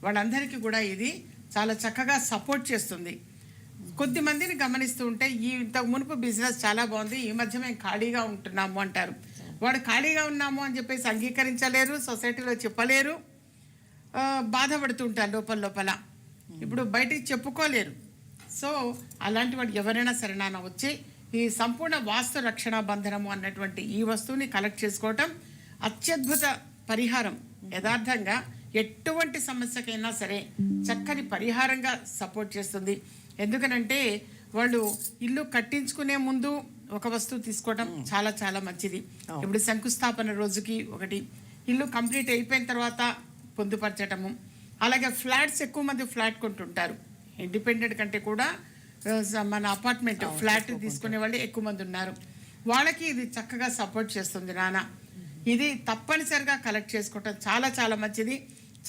వాళ్ళందరికీ కూడా ఇది చాలా చక్కగా సపోర్ట్ చేస్తుంది. కొద్దిమందిని గమనిస్తూ ఉంటే ఇంతకు మునుపు బిజినెస్ చాలా బాగుంది, ఈ మధ్య మేము ఖాళీగా ఉంటున్నాము అంటారు. వాడు ఖాళీగా ఉన్నాము అని చెప్పేసి అంగీకరించలేరు, సొసైటీలో చెప్పలేరు, బాధపడుతూ ఉంటారు లోపల. ఇప్పుడు బయటికి చెప్పుకోలేరు. సో అలాంటి వాడు ఎవరైనా సరే నాన్న వచ్చి ఈ సంపూర్ణ వాస్తు రక్షణ బంధనము అన్నటువంటి ఈ వస్తువుని కలెక్ట్ చేసుకోవటం అత్యద్భుత పరిహారం. యథార్థంగా ఎటువంటి సమస్యకైనా సరే చక్కని పరిహారంగా సపోర్ట్ చేస్తుంది. ఎందుకనంటే వాళ్ళు ఇల్లు కట్టించుకునే ముందు ఒక వస్తువు తీసుకోవడం చాలా చాలా మంచిది. ఇప్పుడు శంకుస్థాపన రోజుకి ఒకటి, ఇల్లు కంప్లీట్ అయిపోయిన తర్వాత పొందుపరచటము. అలాగే ఫ్లాట్స్, ఎక్కువ మంది ఫ్లాట్ కొంటుంటారు. ఇండిపెండెంట్ కంటే కూడా మన అపార్ట్మెంట్ ఫ్లాట్ తీసుకునే వాళ్ళు ఎక్కువ మంది ఉన్నారు. వాళ్ళకి ఇది చక్కగా సపోర్ట్ చేస్తుంది నాన్న. ఇది తప్పనిసరిగా కలెక్ట్ చేసుకోవటం చాలా చాలా మంచిది.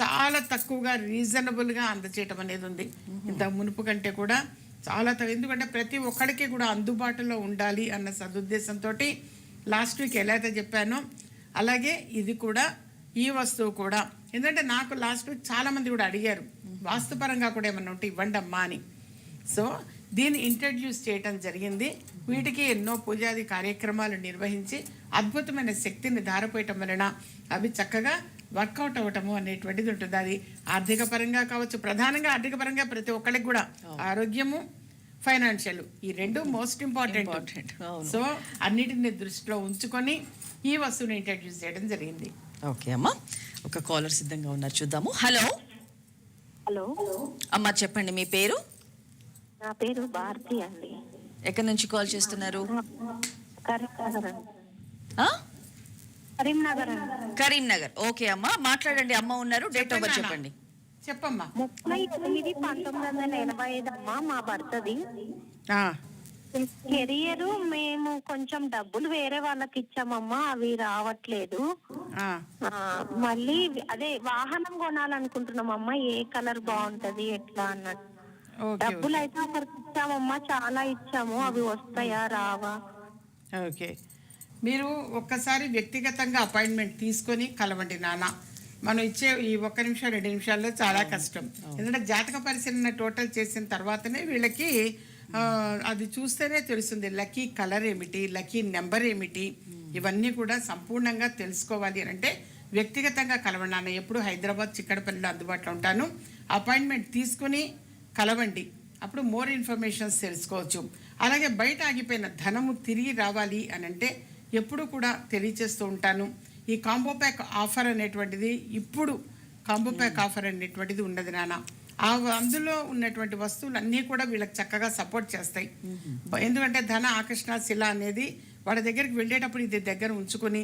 చాలా తక్కువగా రీజనబుల్గా అందచేయటం అనేది ఉంది. ఇంత మునుపు కంటే కూడా చాలా ఎందుకంటే ప్రతి ఒక్కడికి కూడా అందుబాటులో ఉండాలి అన్న సదుద్దేశంతో లాస్ట్ వీక్ ఎలా అయితే చెప్పానో అలాగే ఇది కూడా, ఈ వస్తువు కూడా. ఎందుకంటే నాకు లాస్ట్ వీక్ చాలామంది కూడా అడిగారు వాస్తుపరంగా కూడా ఏమన్నా ఉంటే ఇవ్వండి అమ్మా అని. సో దీన్ని ఇంట్రడ్యూస్ చేయటం జరిగింది. వీటికి ఎన్నో పూజాది కార్యక్రమాలు నిర్వహించి అద్భుతమైన శక్తిని ధారపోయటం వలన అవి చక్కగా వర్కౌట్ అవ్వటము అనేటువంటిది ఉంటుంది. అది ఆర్థిక పరంగా కావచ్చు, ప్రధానంగా ఆర్థిక పరంగా ప్రతి ఒక్కరికి కూడా ఆరోగ్యము, ఫైనాన్షియల్, ఈ రెండు మోస్ట్ ఇంపార్టెంట్. సో అన్నిటిని దృష్టిలో ఉంచుకొని ఈ వస్తువుని ఇంట్రడ్యూస్ చేయడం జరిగింది. ఓకే అమ్మా, ఒక కాలర్ సిద్ధంగా ఉన్నారు, చూద్దాము. హలో హలో అమ్మా, చెప్పండి మీ పేరు? నా పేరు భారతి అండి. ఎక్కడి నుంచి కాల్ చేస్తున్నారు? కరీంనగర్. ఓకే అమ్మా, మాట్లాడండి. అమ్మ ఉన్నారు, డేట్ ఆఫ్ బర్త్ చెప్పండి. చెప్పమ్మా. 38/9/85 అమ్మా మా భర్తది. కెరియర్ మేము కొంచెం డబ్బులు వేరే వాళ్ళకి ఇచ్చామమ్మా, అవి రావట్లేదు. మళ్ళీ అదే వాహనం కొనాలనుకుంటున్నామమ్మా, ఏ కలర్ బాగుంటది ఎట్లా అన్నట్టు. డబ్బులు అయితే ఒకరికి ఇచ్చామమ్మా, చాలా ఇచ్చాము, అవి వస్తాయా రావా? ఓకే, మీరు ఒక్కసారి వ్యక్తిగతంగా అపాయింట్మెంట్ తీసుకొని కలవండి నాన్న. మనం ఇచ్చే ఈ 1 నిమిషం 2 నిమిషాల్లో చాలా కష్టం. ఎందుకంటే జాతక పరిశీలన టోటల్ చేసిన తర్వాతనే వీళ్ళకి అది చూస్తేనే తెలుస్తుంది లక్కీ కలర్ ఏమిటి, లక్కీ నెంబర్ ఏమిటి, ఇవన్నీ కూడా సంపూర్ణంగా తెలుసుకోవాలి అని అంటే వ్యక్తిగతంగా కలవండి నాన్న. ఎప్పుడు హైదరాబాద్ చిక్కడపల్లిలో అందుబాటులో ఉంటాను. అపాయింట్మెంట్ తీసుకుని కలవండి, అప్పుడు మోర్ ఇన్ఫర్మేషన్స్ తెలుసుకోవచ్చు. అలాగే బయట ఆగిపోయిన ధనము తిరిగి రావాలి అని అంటే ఎప్పుడు కూడా తెలియచేస్తూ ఉంటాను. ఈ కాంబో ప్యాక్ ఆఫర్ అనేటువంటిది ఇప్పుడు కాంబో ప్యాక్ ఆఫర్ అనేటువంటిది ఉన్నది నాన్న. అందులో ఉన్నటువంటి వస్తువులు అన్నీ కూడా వీళ్ళకి చక్కగా సపోర్ట్ చేస్తాయి. ఎందుకంటే ధన ఆకర్షణ శిల అనేది వాళ్ళ దగ్గరికి వెళ్ళేటప్పుడు ఇది దగ్గర ఉంచుకొని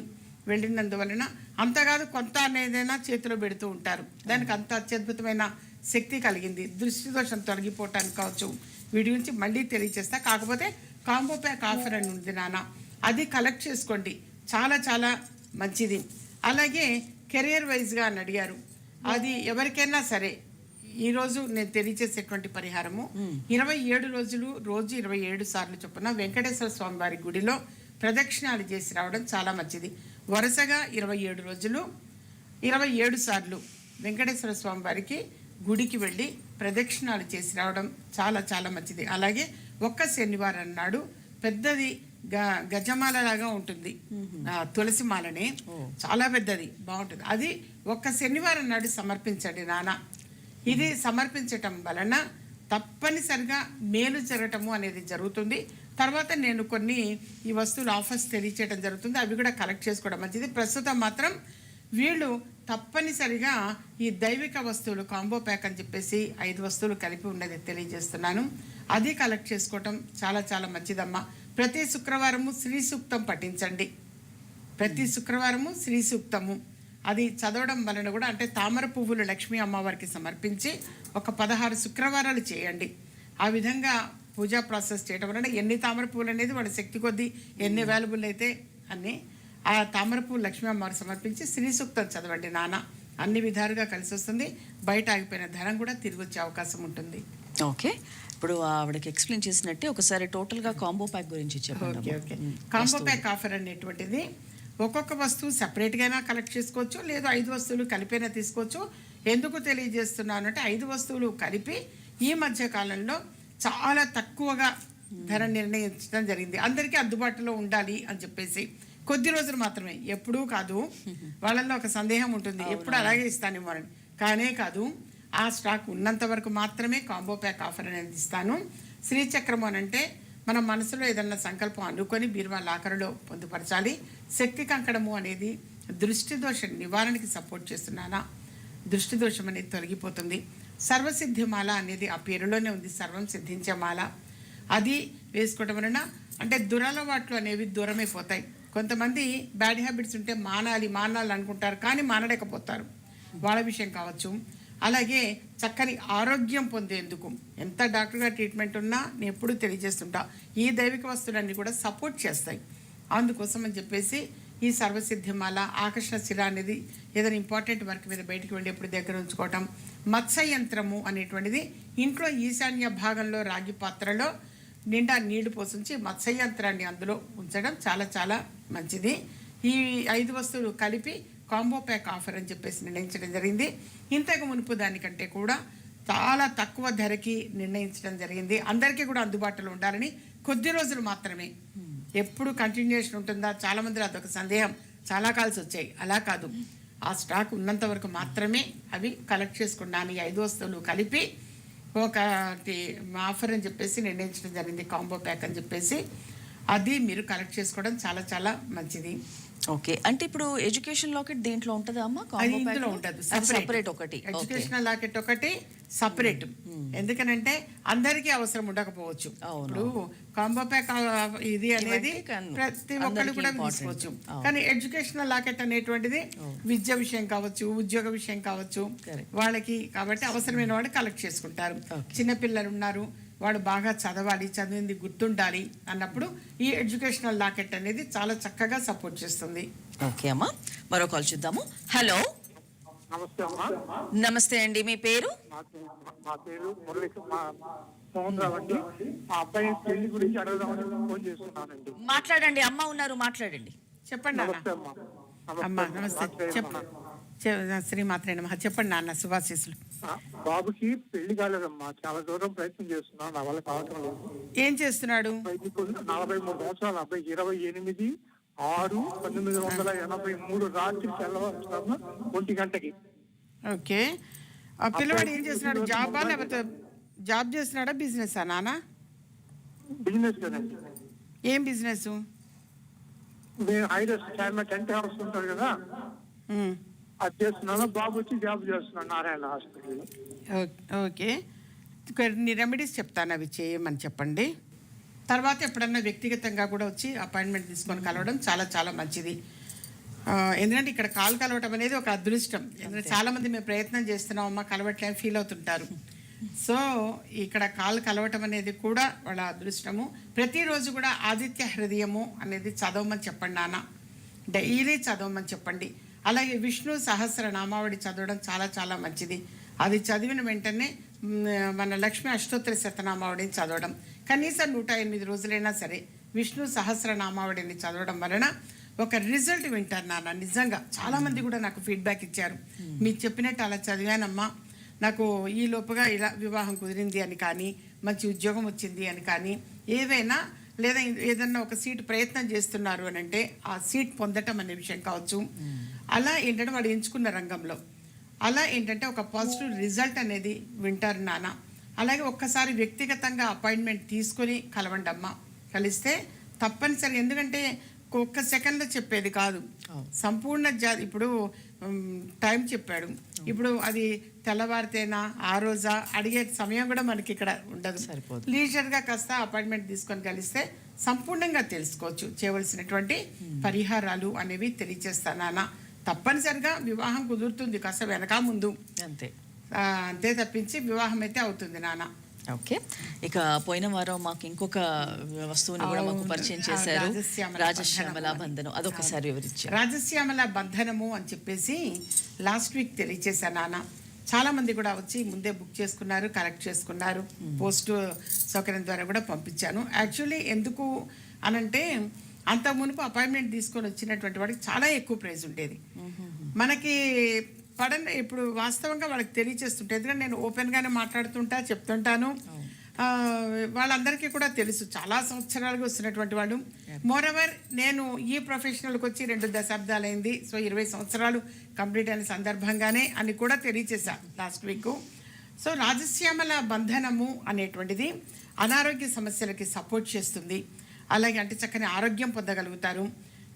వెళ్ళినందువలన అంతకాదు కొంత అనేదైనా చేతిలో పెడుతూ ఉంటారు. దానికి అంత అత్యద్భుతమైన శక్తి కలిగింది. దృష్టి దోషం తొలగిపోవటానికి కావచ్చు, వీటి గురించి మళ్ళీ తెలియచేస్తా. కాకపోతే కాంబో ప్యాక్ ఆఫర్ అని ఉంది నాన్న, అది కలెక్ట్ చేసుకోండి, చాలా చాలా మంచిది. అలాగే కెరియర్ వైజ్గా అని అడిగారు, అది ఎవరికైనా సరే ఈరోజు నేను తెలియచేసేటువంటి పరిహారము 27 రోజులు, రోజు 27 సార్లు చొప్పున వెంకటేశ్వర స్వామి వారి గుడిలో ప్రదక్షిణాలు చేసి రావడం చాలా మంచిది. వరుసగా 27 రోజులు 27 సార్లు వెంకటేశ్వర స్వామి వారికి గుడికి వెళ్ళి ప్రదక్షిణాలు చేసి రావడం చాలా చాలా మంచిది. అలాగే ఒక్క శనివారం నాడు పెద్దది గజమాల లాగా ఉంటుంది, తులసి మాలనే, చాలా పెద్దది, బాగుంటుంది. అది ఒక్క శనివారం నాడు సమర్పించండి నాన్న. ఇది సమర్పించటం వలన తప్పనిసరిగా మేలు జరగటము అనేది జరుగుతుంది. తర్వాత నేను కొన్ని ఈ వస్తువులు ఆఫర్స్ తెలియచేయడం జరుగుతుంది, అవి కూడా కలెక్ట్ చేసుకోవడం మంచిది. ప్రస్తుతం మాత్రం వీళ్ళు తప్పనిసరిగా ఈ దైవిక వస్తువులు కాంబో ప్యాక్ అని చెప్పేసి 5 వస్తువులు కలిపి ఉన్నది తెలియజేస్తున్నాను. అది కలెక్ట్ చేసుకోవటం చాలా చాలా మంచిదమ్మా. ప్రతి శుక్రవారము శ్రీ సూక్తం పఠించండి. ప్రతి శుక్రవారము శ్రీ సూక్తము అది చదవడం వలన కూడా, అంటే తామర పువ్వులు లక్ష్మీ అమ్మవారికి సమర్పించి ఒక 16 శుక్రవారాలు చేయండి. ఆ విధంగా పూజా ప్రాసెస్ చేయడం వలన ఎన్ని తామర పువ్వులు అనేది వాళ్ళ శక్తి కొద్దీ ఎన్ని అవైలబుల్ అయితే అన్ని ఆ తామర పువ్వు లక్ష్మీ అమ్మవారు సమర్పించి శ్రీ సూక్తం చదవండి నాన్న. అన్ని విధాలుగా కలిసి వస్తుంది. బయట ఆగిపోయిన ధనం కూడా తిరిగి వచ్చే అవకాశం ఉంటుంది. ఓకే, ఇప్పుడు ఆవిడకి ఎక్స్ప్లెయిన్ చేసినట్టే ఒకసారి టోటల్గా కాంబో ప్యాక్ గురించి చెప్పండి. Okay okay, combo pack offer అనేటువంటిది ఒక్కొక్క వస్తువు సపరేట్గా అయినా కలెక్ట్ చేసుకోవచ్చు, లేదు 5 వస్తువులు కలిపైనా తీసుకోవచ్చు. ఎందుకు తెలియజేస్తున్నాను అంటే 5 వస్తువులు కలిపి ఈ మధ్య కాలంలో చాలా తక్కువగా ధర నిర్ణయించడం జరిగింది. అందరికీ అందుబాటులో ఉండాలి అని చెప్పేసి కొద్ది రోజులు మాత్రమే, ఎప్పుడూ కాదు. వాళ్ళల్లో ఒక సందేహం ఉంటుంది, ఎప్పుడు అలాగే ఇస్తానేమో అని. కానే కాదు, ఆ స్టాక్ ఉన్నంత వరకు మాత్రమే కాంబో ప్యాక్ ఆఫర్ అనేది ఇస్తాను. శ్రీచక్రం అని అంటే మన మనసులో ఏదన్నా సంకల్పం అనుకొని బీరువా లాకరులో పొందుపరచాలి. శక్తి కంకణము అనేది దృష్టి దోష నివారణకి సపోర్ట్ చేస్తున్నానా, దృష్టి దోషం అనేది తొలగిపోతుంది. సర్వసిద్ధి మాల అనేది ఆ పేరులోనే ఉంది, సర్వం సిద్ధించే మాల. అది వేసుకోవడం వలన అంటే దురలవాట్లు అనేవి దూరమైపోతాయి. కొంతమంది బ్యాడ్ హ్యాబిట్స్ ఉంటే మానాలి అనుకుంటారు, కానీ మానలేకపోతారు, వాళ్ళ విషయం కావచ్చు. అలాగే చక్కని ఆరోగ్యం పొందేందుకు ఎంత డాక్టర్గా ట్రీట్మెంట్ ఉన్నా నేను ఎప్పుడూ తెలియజేస్తుంటా, ఈ దైవిక వస్తువులన్నీ కూడా సపోర్ట్ చేస్తాయి. అందుకోసం అని చెప్పేసి ఈ సర్వసిద్ధిమాల, ఆకర్షణ శిల అనేది ఏదైనా ఇంపార్టెంట్ వర్క్ మీద బయటికి వెళ్ళి ఎప్పుడు దగ్గర ఉంచుకోవటం. మత్స్య యంత్రము అనేటువంటిది ఇంట్లో ఈశాన్య భాగంలో రాగి పాత్రలో నిండా నీళ్లు పోసించి మత్స్య యంత్రాన్ని అందులో ఉంచడం చాలా చాలా మంచిది. ఈ 5 వస్తువులు కలిపి కాంబో ప్యాక్ ఆఫర్ అని చెప్పేసి నిర్ణయించడం జరిగింది. ఇంతకు మునుపు దానికంటే కూడా చాలా తక్కువ ధరకి నిర్ణయించడం జరిగింది. అందరికీ కూడా అందుబాటులో ఉండాలని, కొద్ది రోజులు మాత్రమే. ఎప్పుడు కంటిన్యూషన్ ఉంటుందా, చాలా మంది అదొక సందేహం, చాలా కాల్స్ వచ్చాయి. అలా కాదు, ఆ స్టాక్ ఉన్నంత వరకు మాత్రమే అవి కలెక్ట్ చేసుకున్నాను. ఈ 5 వస్తువులు కలిపి ఒకటి ఆఫర్ అని చెప్పేసి నిర్ణయించడం జరిగింది, కాంబో ప్యాక్ అని చెప్పేసి. అది మీరు కలెక్ట్ చేసుకోవడం చాలా చాలా మంచిది. ఓకే, అంటే ఇప్పుడు ఎడ్యుకేషన్ లాకెట్ దీంట్లో ఉంటుందా అమ్మా? అది ఇందులో ఉంటుంది, సెపరేట్ ఒకటి. ఎడ్యుకేషనల్ లాకెట్ ఒకటి సపరేట్. ఎందుకనంటే అందరికీ అవసరం ఉండకపోవచ్చు. ఇప్పుడు కాంబో ప్యాక్ ఇది అనేది ప్రతి ఒక్కరు కూడా తీసుకోవచ్చు, కానీ ఎడ్యుకేషనల్ లాకెట్ అనేటువంటిది విద్య విషయం కావచ్చు, ఉద్యోగ విషయం కావచ్చు, వాళ్ళకి కాబట్టి అవసరమైన వాళ్ళు కలెక్ట్ చేసుకుంటారు. చిన్నపిల్లలు ఉన్నారు, వాడు బాగా చదవాలి, చదివింది గుర్తుండాలి అన్నప్పుడు ఈ ఎడ్యుకేషనల్ లాకెట్ అనేది చాలా చక్కగా సపోర్ట్ చేస్తుంది. ఓకే అమ్మా, మరో కాల్ చూద్దాము. హలో, నమస్తే అమ్మా. నమస్తే అండి, మీ పేరు? మా పేరు మురళి మోహన్ రావు అండి. మా అబ్బాయి పెళ్లి గురించి అడగదామని ఫోన్ చేస్తున్నానండి. మాట్లాడండి, అమ్మ ఉన్నారు, మాట్లాడండి. చెప్పండి నాన్న. నమస్తే అమ్మా. అమ్మా నమస్తే, శ్రీమాత్రే నమః. చెప్పండి నాన్న, శుభాశీస్సులు. బాబుకి పెళ్లి కాలేదమ్మా, చాలా దూరం ప్రయత్నం చేస్తున్నాను, నా వల్ల కావటం లేదు. ఏం చేస్తున్నాడు? 43 సంవత్సరాలు, అబ్బాయికి 28/6/1983 రాత్రి తెల్లవారుజామున 1 గంటకి. ఓకే, ఆ పిల్లవాడు ఏం చేస్తున్నాడు? జాబా లేకపోతే జాబ్ చేస్తున్నాడా, బిజినెస్ నాన్న? బిజినెస్ కదండి. ఏం బిజినెస్? నేను హైదరాబాద్ చైర్మన్ టెంట్ హౌస్ ఉంటాడు కదా, అది చేస్తున్నాను. బాబు వచ్చి జాబ్ చేస్తున్నాడు నారాయణ హాస్పిటల్. ఓకే, కొన్ని రెమెడీస్ చెప్తాను, అవి చేయమని చెప్పండి. తర్వాత ఎప్పుడన్నా వ్యక్తిగతంగా కూడా వచ్చి అపాయింట్మెంట్ తీసుకొని కలవడం చాలా చాలా మంచిది. ఎందుకంటే ఇక్కడ కాల్ కలవటం అనేది ఒక అదృష్టం. ఎందుకంటే చాలామంది మేము ప్రయత్నం చేస్తున్నాం అమ్మ కలవట్లే ఫీల్ అవుతుంటారు. సో ఇక్కడ కాల్ కలవటం అనేది కూడా వాళ్ళ అదృష్టము. ప్రతిరోజు కూడా ఆదిత్య హృదయము అనేది చదవమని చెప్పండి నాన్న, డైలీ చదవమని చెప్పండి. అలాగే విష్ణు సహస్రనామావళి చదవడం చాలా చాలా మంచిది. అది చదివిన వెంటనే మన లక్ష్మీ అష్టోత్తర శతనామావళిని చదవడం, కనీసం 108 రోజులైనా సరే విష్ణు సహస్రనామావళిని చదవడం వలన ఒక రిజల్ట్ వింటారు నాన్న. నిజంగా చాలామంది కూడా నాకు ఫీడ్బ్యాక్ ఇచ్చారు, మీకు చెప్పినట్టు అలా చదివానమ్మా, నాకు ఈ లోపుగా ఇలా వివాహం కుదిరింది అని కానీ, మంచి ఉద్యోగం వచ్చింది అని కానీ, ఏవైనా లేదా ఏదన్నా ఒక సీట్ ప్రయత్నం చేస్తున్నారు అని అంటే ఆ సీట్ పొందటం అనే విషయం కావచ్చు. అలా ఏంటంటే వాడు ఎంచుకున్న రంగంలో అలా ఏంటంటే ఒక పాజిటివ్ రిజల్ట్ అనేది వింటారు నాన్న. అలాగే ఒక్కసారి వ్యక్తిగతంగా అపాయింట్మెంట్ తీసుకొని కలవండి అమ్మ, కలిస్తే తప్పనిసరి. ఎందుకంటే ఒక్క సెకండ్లో చెప్పేది కాదు, సంపూర్ణ ఇప్పుడు టైం చెప్పాడు, ఇప్పుడు అది తెల్లవారితేనా ఆ రోజా అడిగే సమయం కూడా మనకి ఇక్కడ ఉండదు. లీజర్గా కాస్త అపాయింట్మెంట్ తీసుకొని కలిస్తే సంపూర్ణంగా తెలుసుకోవచ్చు. చేయవలసినటువంటి పరిహారాలు అనేవి తెలియజేస్తానా. తప్పనిసరిగా వివాహం కుదురుతుంది, కాస్త వెనక ముందు అంతే తప్పించి వివాహం అయితే అవుతుంది నాన్న. ఓకే, ఇక పోయిన వారం మాకు ఇంకొక వస్తువుని కూడా మాకు పరిచయం చేశారు, రాజశ్యామల బంధనం. అదొకసారి వివరించారు. రాజశ్యామల బంధనము అని చెప్పేసి లాస్ట్ వీక్ తెలియచేశాను నాన్న. చాలా మంది కూడా వచ్చి ముందే బుక్ చేసుకున్నారు, కలెక్ట్ చేసుకున్నారు, పోస్ట్ సౌకర్యం ద్వారా కూడా పంపించాను. యాక్చువల్లీ ఎందుకు అనంటే అంత మునుపు అపాయింట్మెంట్ తీసుకొని వచ్చినటువంటి వాడికి చాలా ఎక్కువ ప్రైస్ ఉండేది. మనకి ఇప్పుడు వాస్తవంగా వాళ్ళకి తెలియచేస్తుంటే, ఎందుకంటే నేను ఓపెన్గానే మాట్లాడుతుంటా, చెప్తుంటాను. వాళ్ళందరికీ కూడా తెలుసు, చాలా సంవత్సరాలుగా వస్తున్నటువంటి వాళ్ళు. మోరవర్ నేను ఈ ప్రొఫెషనల్కి వచ్చి 2 దశాబ్దాలైంది. సో 20 సంవత్సరాలు కంప్లీట్ అయిన సందర్భంగానే అని కూడా తెలియచేశా లాస్ట్ వీక్. సో రాజశ్యామల బంధనము అనేటువంటిది అనారోగ్య సమస్యలకి సపోర్ట్ చేస్తుంది. అలాగే అంటే చక్కని ఆరోగ్యం పొందగలుగుతారు.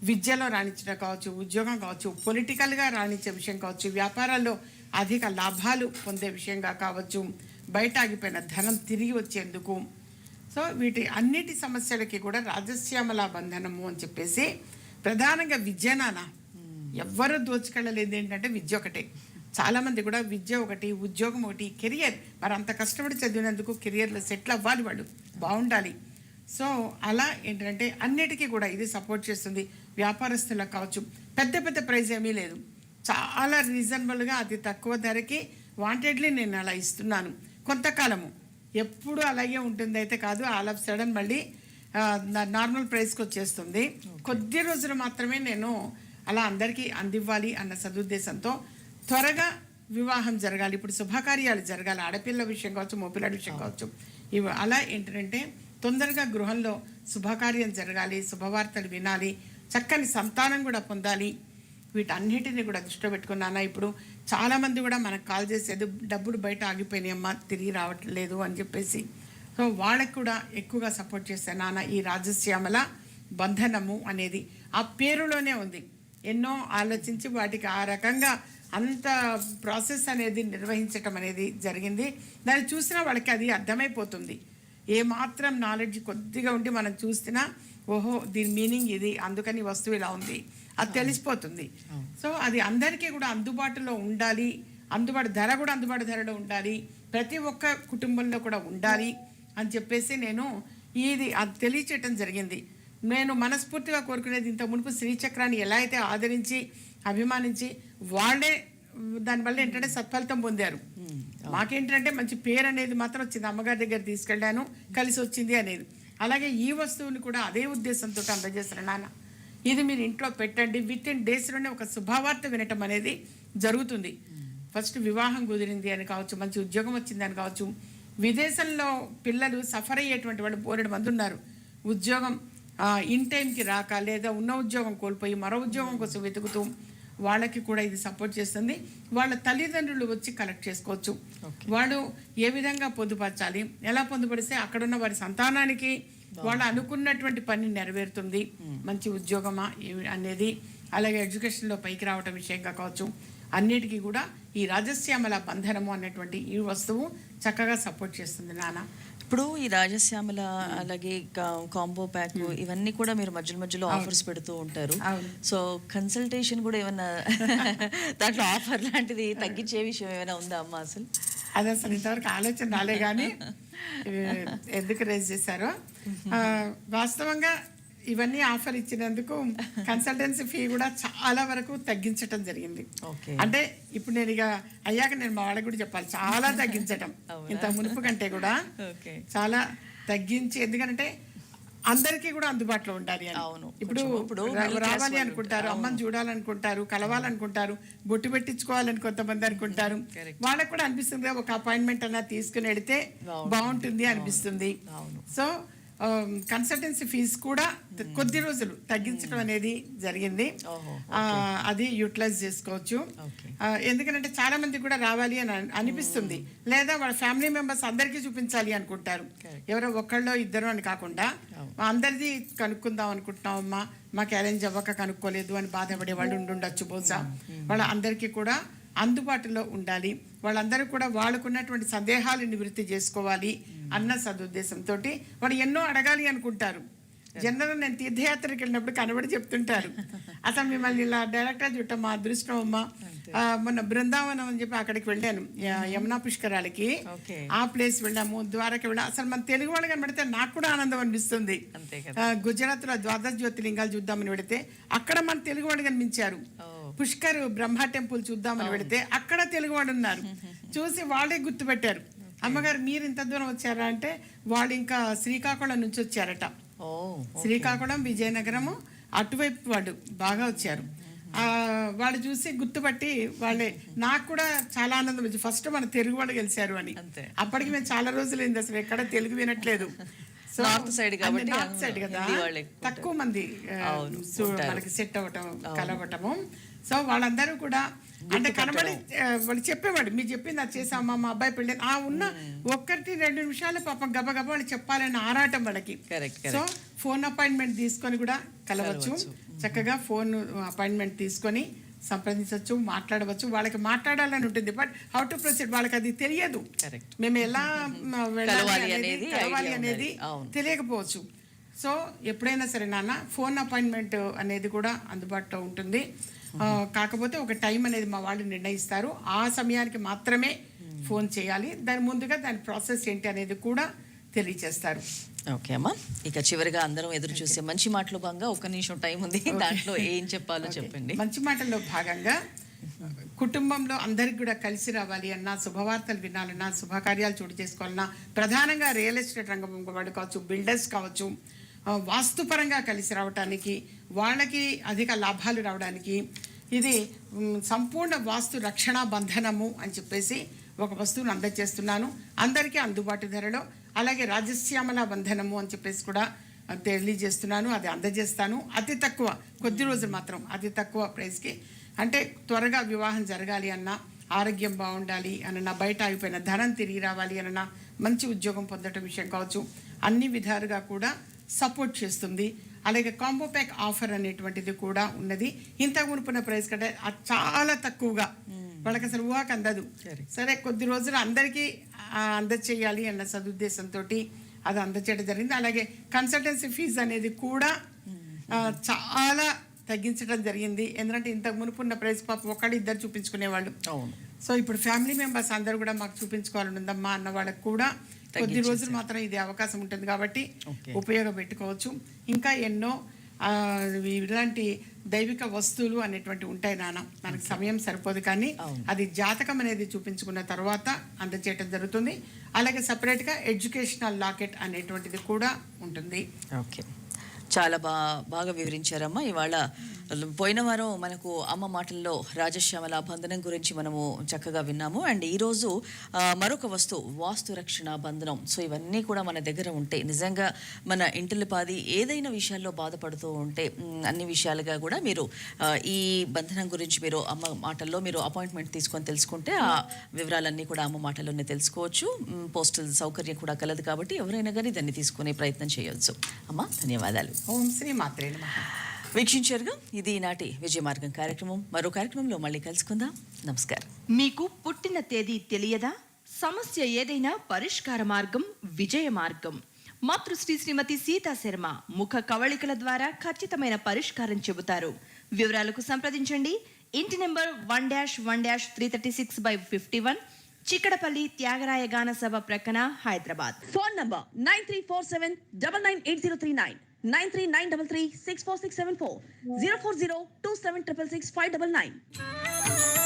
విద్యలో రాణించడం కావచ్చు, ఉద్యోగం కావచ్చు, పొలిటికల్గా రాణించే విషయం కావచ్చు, వ్యాపారాల్లో అధిక లాభాలు పొందే విషయంగా కావచ్చు, బయట ఆగిపోయిన ధనం తిరిగి వచ్చేందుకు. సో వీటి అన్నిటి సమస్యలకి కూడా రాజశ్యామల బంధనము అని చెప్పేసి ప్రధానంగా విద్యనాన ఎవ్వరూ దోచుకెళ్ళలేదు. ఏంటంటే విద్య ఒకటే. చాలామంది కూడా విద్య ఒకటి, ఉద్యోగం ఒకటి, కెరియర్, మరి అంత కష్టపడి చదివినందుకు కెరియర్లో సెటిల్ అవ్వాలి, వాళ్ళు బాగుండాలి. సో అలా ఏంటంటే అన్నిటికీ కూడా ఇది సపోర్ట్ చేస్తుంది. వ్యాపారస్తులకు కావచ్చు, పెద్ద పెద్ద ప్రైజ్ ఏమీ లేదు, చాలా రీజనబుల్గా అతి తక్కువ ధరకి వాంటెడ్లీ నేను అలా ఇస్తున్నాను. కొంతకాలము ఎప్పుడు అలాగే ఉంటుంది అయితే కాదు, ఆల్ ఆఫ్ సడన్ మళ్ళీ నార్మల్ ప్రైస్కి వచ్చేస్తుంది. కొద్ది రోజులు మాత్రమే నేను అలా అందరికీ అందివ్వాలి అన్న సదుద్దేశంతో త్వరగా వివాహం జరగాలి, ఇప్పుడు శుభకార్యాలు జరగాలి, ఆడపిల్ల విషయం కావచ్చు, మోపిల్లాడి విషయం కావచ్చు, ఇవి అలా ఏంటంటే తొందరగా గృహంలో శుభకార్యం జరగాలి, శుభవార్తలు వినాలి, చక్కని సంతానం కూడా పొందాలి. వీటన్నిటిని కూడా దృష్టిలో పెట్టుకున్నానా. ఇప్పుడు చాలామంది కూడా మనకు కాల్ చేసేది, డబ్బులు బయట ఆగిపోయినాయి అమ్మా, తిరిగి రావట్లేదు అని చెప్పేసి. సో వాళ్ళకి కూడా ఎక్కువగా సపోర్ట్ చేస్తాను నాన్న. ఈ రాజశ్యామల బంధనము అనేది ఆ పేరులోనే ఉంది. ఎన్నో ఆలోచించి వాటికి ఆ రకంగా అంత ప్రాసెస్ అనేది నిర్వహించటం అనేది జరిగింది. దాన్ని చూసినా వాళ్ళకి అది అర్థమైపోతుంది. ఏమాత్రం నాలెడ్జ్ కొద్దిగా ఉండి మనం చూసినా ఓహో దీని మీనింగ్ ఇది, అందుకని వస్తువు ఇలా ఉంది, అది తెలిసిపోతుంది. సో అది అందరికీ కూడా అందుబాటులో ఉండాలి, ధర కూడా అందుబాటు ధరలో ఉండాలి, ప్రతి ఒక్క కుటుంబంలో కూడా ఉండాలి అని చెప్పేసి నేను ఇది అది తెలియచేయటం జరిగింది. నేను మనస్ఫూర్తిగా కోరుకునేది, ఇంత మునుపు శ్రీచక్రాన్ని ఎలా అయితే ఆదరించి అభిమానించి వాళ్ళే దానివల్ల ఏంటంటే సత్ఫలితం పొందారు. మాకేంటంటే మంచి పేరు అనేది మాత్రం వచ్చింది, అమ్మగారి దగ్గర తీసుకెళ్ళాను, కలిసి వచ్చింది అనేది. అలాగే ఈ వస్తువుని కూడా అదే ఉద్దేశంతో అందజేస్తారు నాన్న, ఇది మీరు ఇంట్లో పెట్టండి, విత్ ఇన్ డేస్లోనే ఒక శుభవార్త వినటం అనేది జరుగుతుంది. ఫస్ట్ వివాహం కుదిరింది అని కావచ్చు, మంచి ఉద్యోగం వచ్చింది అని కావచ్చు. విదేశంలో పిల్లలు సఫర్ అయ్యేటువంటి వాళ్ళు 4 మంది ఉన్నారు. ఉద్యోగం ఇన్ టైంకి రాక, లేదా ఉన్న ఉద్యోగం కోల్పోయి మరో ఉద్యోగం కోసం వెతుకుతూ, వాళ్ళకి కూడా ఇది సపోర్ట్ చేస్తుంది. వాళ్ళ తల్లిదండ్రులు వచ్చి కలెక్ట్ చేసుకోవచ్చు. వాళ్ళు ఏ విధంగా పొందుపరచాలి, ఎలా పొందుపరిస్తే అక్కడున్న వారి సంతానానికి వాళ్ళు అనుకున్నటువంటి పని నెరవేరుతుంది, మంచి ఉద్యోగమా అనేది, అలాగే ఎడ్యుకేషన్లో పైకి రావటం విషయంగా కావచ్చు, అన్నిటికీ కూడా ఈ రాజశ్యామల బంధనము అనేటువంటి ఈ వస్తువు చక్కగా సపోర్ట్ చేస్తుంది నాన్న. ఇప్పుడు ఈ రాజశ్యామల అలాగే కాంబో ప్యాక్ ఇవన్నీ కూడా మీరు మధ్యలో ఆఫర్స్ పెడుతూ ఉంటారు. సో కన్సల్టేషన్ కూడా ఏమన్నా దాంట్లో ఆఫర్ లాంటిది తగ్గించే విషయం ఏమైనా ఉందా అమ్మా? అది అసలు ఇంతవరకు ఆలోచన రాలే, కానీ ఎందుకు రేజ్ చేశారో. వాస్తవంగా ఇవన్నీ ఆఫర్ ఇచ్చినందుకు కన్సల్టెన్సీ ఫీ కూడా చాలా వరకు తగ్గించటం జరిగింది. అంటే ఇప్పుడు నేను ఇక అయ్యాక నేను మా వాళ్ళకి కూడా చెప్పాలి, చాలా తగ్గించటం, ఇంత మునుపు కంటే కూడా చాలా తగ్గించి, ఎందుకంటే అందరికీ కూడా అందుబాటులో ఉండాలి అని. ఇప్పుడు రావాలి అనుకుంటారు, అమ్మని చూడాలనుకుంటారు, కలవాలనుకుంటారు, బొట్టు పెట్టించుకోవాలని కొంతమంది అనుకుంటారు. వాళ్ళకి కూడా అనిపిస్తుంది ఒక అపాయింట్మెంట్ అన్నా తీసుకుని వెళితే బాగుంటుంది అనిపిస్తుంది. సో కన్సల్టెన్సీ ఫీజు కూడా కొద్ది రోజులు తగ్గించడం అనేది జరిగింది. అది యూటిలైజ్ చేసుకోవచ్చు. ఎందుకంటే చాలా మంది కూడా రావాలి అని అనిపిస్తుంది, లేదా వాళ్ళ ఫ్యామిలీ మెంబర్స్ అందరికీ చూపించాలి అనుకుంటారు. ఎవరో ఒకళ్ళో ఇద్దరు అని కాకుండా అందరిది కనుక్కుందాం అనుకుంటున్నామమ్మా, మాకు అరేంజ్ అవ్వక కనుక్కోలేదు అని బాధపడే వాళ్ళు ఉండొచ్చు బహుశా. వాళ్ళ అందరికీ కూడా అందుబాటులో ఉండాలి, వాళ్ళందరూ కూడా వాళ్ళకున్నటువంటి సందేహాలు నివృత్తి చేసుకోవాలి అన్న సదుద్దేశంతో వాళ్ళు ఎన్నో అడగాలి అనుకుంటారు. జనరల్ నేను తీర్థయాత్రకి వెళ్ళినప్పుడు కనబడి చెప్తుంటారు, అసలు మిమ్మల్ని ఇలా డైరెక్ట్గా చుట్టం మా అదృష్టం అమ్మా. మొన్న బృందావనం అని చెప్పి అక్కడికి వెళ్ళాను, యమునా పుష్కరాలకి. ఆ ప్లేస్ వెళ్ళాము, ద్వారకి వెళ్ళాము. అసలు మన తెలుగు వాళ్ళు కనబడితే నాకు కూడా ఆనందం అనిపిస్తుంది. గుజరాత్లో ద్వాదశ జ్యోతిర్లింగాలు చూద్దామని వెళితే అక్కడ మన తెలుగు వాళ్ళు కనిపించారు. పుష్కర్ బ్రహ్మ టెంపుల్ చూద్దామని వెళితే అక్కడ తెలుగు వాళ్ళు ఉన్నారు. చూసి వాళ్ళే గుర్తుపెట్టారు, అమ్మగారు మీరు ఇంత దూరం వచ్చారా అంటే వాళ్ళు ఇంకా శ్రీకాకుళం నుంచి వచ్చారట. శ్రీకాకుళం, విజయనగరము అటువైపు వాళ్ళు బాగా వచ్చారు. వాళ్ళు చూసి గుర్తుపట్టి వాళ్ళే నాకు కూడా చాలా ఆనందం వచ్చింది. ఫస్ట్ మన తెలుగు వాళ్ళు గెలిచారు అని. అంతే. అప్పటికి మేము చాలా రోజులైంది అసలు ఎక్కడ తెలుగు వినట్లేదు. North side కాబట్టి నార్త్ సైడ్ కదా, హిందీ వాళ్ళే ఎక్కువ తక్కువ మంది మనకి సెట్ అవ్వటం కలవటము. సో వాళ్ళందరూ కూడా అంటే కనబడి వాళ్ళు చెప్పేవాడు, మీరు చెప్పింది అది చేసామా, మా అబ్బాయి పెళ్ళి ఉన్న 1-2 నిమిషాలు పాపం గబగబా వాళ్ళు చెప్పాలని ఆరాటం వాళ్ళకి. సో ఫోన్ అపాయింట్మెంట్ తీసుకొని కూడా కలవచ్చు. చక్కగా ఫోన్ అపాయింట్మెంట్ తీసుకొని సంప్రదించవచ్చు, మాట్లాడవచ్చు. వాళ్ళకి మాట్లాడాలని ఉంటుంది, బట్ హౌ టు ప్రొసీడ్ వాళ్ళకి అది తెలియదు. మేము ఎలా కలవాలి అనేది తెలియకపోవచ్చు. సో ఎప్పుడైనా సరే నాన్న ఫోన్ అపాయింట్మెంట్ అనేది కూడా అందుబాటులో ఉంటుంది. కాకపోతే ఒక టైం అనేది మా వాళ్ళు నిర్ణయిస్తారు, ఆ సమయానికి మాత్రమే ఫోన్ చేయాలి. దాని ముందుగా దాని ప్రాసెస్ ఏంటి అనేది కూడా తెలియచేస్తారు. ఓకే అమ్మా, ఇక చివరిగా అందరం ఎదురు చూసే మంచి మాటలు భాగంగా 1 నిమిషం టైం ఉంది, దాంట్లో ఏం చెప్పాలో చెప్పండి. మంచి మాటల్లో భాగంగా కుటుంబంలో అందరికి కూడా కలిసి రావాలి అన్నా, శుభవార్తలు వినాలన్నా, శుభకార్యాలు చోటు చేసుకోవాలన్నా, ప్రధానంగా రియల్ ఎస్టేట్ రంగం వాళ్ళు కావచ్చు, బిల్డర్స్ కావచ్చు, వాస్తుపరంగా కలిసి రావడానికి, వాళ్ళకి అధిక లాభాలు రావడానికి ఇది సంపూర్ణ వాస్తు రక్షణ బంధనము అని చెప్పేసి ఒక వస్తువును అందజేస్తున్నాను అందరికీ అందుబాటు ధరలో. అలాగే రాజశ్యామల బంధనము అని చెప్పేసి కూడా తెలియజేస్తున్నాను, అది అందజేస్తాను. అతి తక్కువ కొద్ది రోజులు మాత్రం అతి తక్కువ ప్రైస్కి. అంటే త్వరగా వివాహం జరగాలి అన్నా, ఆరోగ్యం బాగుండాలి అన్న, బయట ఆగిపోయిన ధనం తిరిగి రావాలి అన్న, మంచి ఉద్యోగం పొందడం విషయం కావచ్చు, అన్ని విధాలుగా కూడా సపోర్ట్ చేస్తుంది. అలాగే కాంబో ప్యాక్ ఆఫర్ అనేటువంటిది కూడా ఉన్నది. ఇంతకు మునుపున్న ప్రైస్ కంటే చాలా తక్కువగా, వాళ్ళకి అసలు ఊహకు అందదు. సరే కొద్ది రోజులు అందరికీ అందచేయాలి అన్న సదుద్దేశంతో అది అందచేయడం జరిగింది. అలాగే కన్సల్టెన్సీ ఫీజు అనేది కూడా చాలా తగ్గించడం జరిగింది. ఎందుకంటే ఇంతకు మునుపున్న ప్రైస్ పాపం 1-2 చూపించుకునేవాళ్ళు. సో ఇప్పుడు ఫ్యామిలీ మెంబర్స్ అందరూ కూడా మాకు చూపించుకోవాలని ఉందమ్మా అన్న వాళ్ళకి కూడా కొద్ది రోజులు మాత్రం ఇది అవకాశం ఉంటుంది కాబట్టి ఉపయోగపెట్టుకోవచ్చు. ఇంకా ఎన్నో ఇలాంటి దైవిక వస్తువులు అనేటువంటి ఉంటాయి నాన్న, మనకు సమయం సరిపోదు కానీ అది జాతకం అనేది చూపించుకున్న తర్వాత అందజేయటం జరుగుతుంది. అలాగే సపరేట్గా ఎడ్యుకేషనల్ లాకెట్ అనేటువంటిది కూడా ఉంటుంది. ఓకే, చాలా బాగా వివరించారమ్మా. ఇవాళ పోయిన వారం మనకు అమ్మ మాటల్లో రాజశ్యామల బంధనం గురించి మనము చక్కగా విన్నాము. అండ్ ఈరోజు మరొక వస్తువు వాస్తు రక్షణ బంధనం. సో ఇవన్నీ కూడా మన దగ్గర ఉంటే నిజంగా మన ఇంటిల్లిపాది ఏదైనా విషయాల్లో బాధపడుతూ ఉంటే అన్ని విషయాలుగా కూడా మీరు ఈ బంధనం గురించి మీరు అమ్మ మాటల్లో మీరు అపాయింట్మెంట్ తీసుకొని తెలుసుకుంటే ఆ వివరాలన్నీ కూడా అమ్మ మాటల్లోనే తెలుసుకోవచ్చు. పోస్టల్ సౌకర్యం కూడా కలదు కాబట్టి ఎవరైనా కానీ దాన్ని తీసుకునే ప్రయత్నం చేయవచ్చు. అమ్మ ధన్యవాదాలు. ఓం శ్రీ మాత్రే నమః. వీక్షించారుగా, ఇది ఈనాటి విజయ మార్గం కార్యక్రమం. మరో కార్యక్రమంలో మళ్ళీ కలుసుకుందాం. నమస్కారం. మీకు పుట్టిన తేదీ తెలియదా? సమస్య ఏదైనా పరిష్కార మార్గం విజయ మార్గం. మాతృశ్రీ శ్రీమతి సీతా శర్మ ముఖ కవళికల ద్వారా ఖచ్చితమైన పరిష్కారం చెబుతారు. వివరాలకు సంప్రదించండి. ఇంటి నెంబర్ 1-1-336/51, చిక్కడపల్లి త్యాగరాయ గాన సభ ప్రక్కన, హైదరాబాద్. Phone number 9347998039, 9393364674, 04027666599.